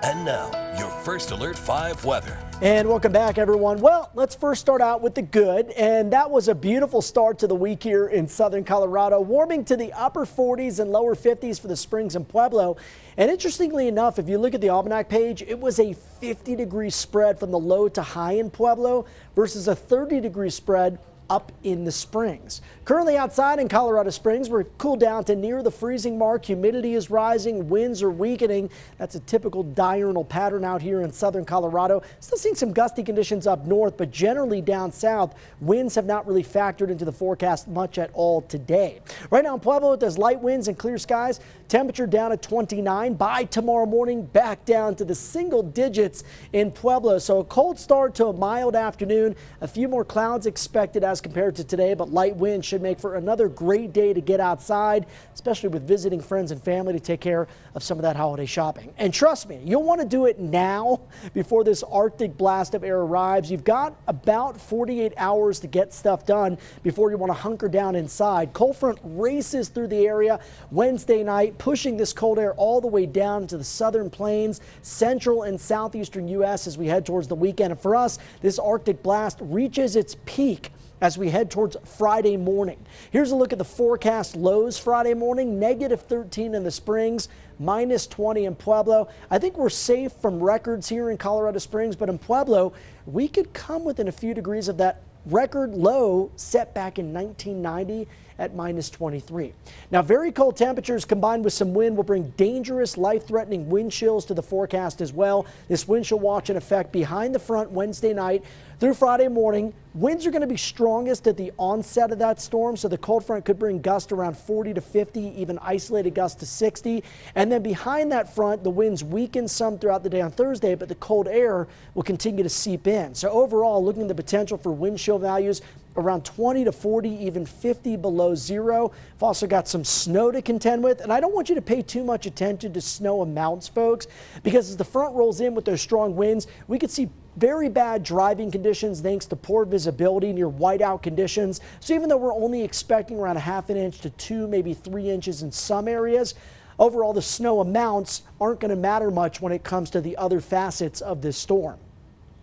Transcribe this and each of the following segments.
And now, your First Alert 5 weather. And welcome back, everyone. Well, let's first start out with the good. And that was a beautiful start to the week here in southern Colorado, warming to the upper 40s and lower 50s for the Springs and Pueblo. And interestingly enough, if you look at the Almanac page, it was a 50-degree spread from the low to high in Pueblo versus a 30-degree spread up in the Springs. Currently outside in Colorado Springs, we're cooled down to near the freezing mark. Humidity is rising, winds are weakening. That's a typical diurnal pattern out here in southern Colorado. Still seeing some gusty conditions up north, but generally down south, winds have not really factored into the forecast much at all today. Right now in Pueblo, it does light winds and clear skies. Temperature down at 29. By tomorrow morning, back down to the single digits in Pueblo. So a cold start to a mild afternoon. A few more clouds expected as compared to today, but light winds should make for another great day to get outside, especially with visiting friends and family to take care of some of that holiday shopping. And trust me, you'll want to do it now before this Arctic blast of air arrives. You've got about 48 hours to get stuff done before you want to hunker down inside. Cold front races through the area Wednesday night, pushing this cold air all the way down to the southern plains, central and southeastern U.S. as we head towards the weekend. And for us, this Arctic blast reaches its peak as we head towards Friday morning. Here's a look at the forecast lows Friday morning. -13 in the Springs, -20 in Pueblo. I think we're safe from records here in Colorado Springs, but in Pueblo, we could come within a few degrees of that record low set back in 1990 at -23. Now, very cold temperatures combined with some wind will bring dangerous, life-threatening wind chills to the forecast as well. This wind chill watch in effect behind the front Wednesday night through Friday morning. Winds are going to be strongest at the onset of that storm, so the cold front could bring gusts around 40 to 50, even isolated gusts to 60. And then behind that front, the winds weaken some throughout the day on Thursday, but the cold air will continue to seep in. So overall, looking at the potential for wind chill values around 20 to 40, even 50 below zero. We've also got some snow to contend with, and I don't want you to pay too much attention to snow amounts, folks, because as the front rolls in with those strong winds, we could see very bad driving conditions thanks to poor visibility near whiteout conditions. So even though we're only expecting around a ½ inch to 2, maybe 3 inches in some areas, overall the snow amounts aren't going to matter much when it comes to the other facets of this storm.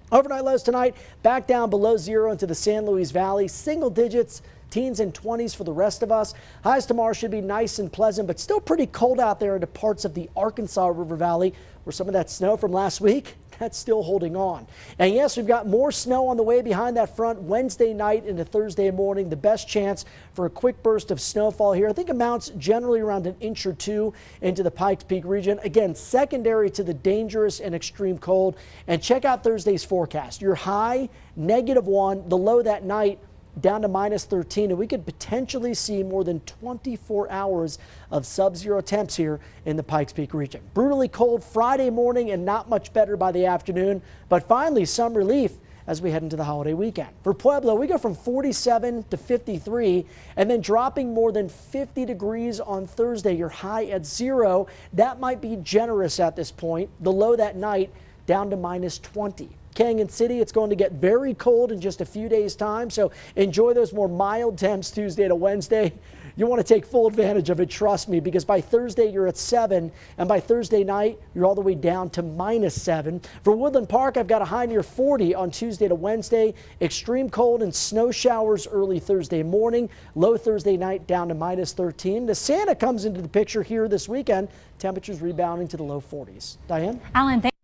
Overnight lows tonight back down below zero into the San Luis Valley, single digits, teens and 20s for the rest of us. Highs tomorrow should be nice and pleasant, but still pretty cold out there into parts of the Arkansas River Valley where some of that snow from last week, that's still holding on. And yes, we've got more snow on the way behind that front Wednesday night into Thursday morning. The best chance for a quick burst of snowfall here. I think amounts generally around an inch or two into the Pikes Peak region. Again, secondary to the dangerous and extreme cold. And check out Thursday's forecast. Your high, -1, the low that night down to -13, and we could potentially see more than 24 hours of sub-zero temps here in the Pikes Peak region. Brutally cold Friday morning and not much better by the afternoon, but finally some relief as we head into the holiday weekend. For Pueblo, we go from 47 to 53 and then dropping more than 50 degrees on Thursday. Your high at 0. That might be generous at this point. The low that night down to -20. Canyon City, it's going to get very cold in just a few days' time, so enjoy those more mild temps Tuesday to Wednesday. You want to take full advantage of it, trust me, because by Thursday you're at 7, and by Thursday night you're all the way down to -7. For Woodland Park, I've got a high near 40 on Tuesday to Wednesday. Extreme cold and snow showers early Thursday morning. Low Thursday night down to -13. The Santa comes into the picture here this weekend. Temperatures rebounding to the low 40s. Diane? Alan,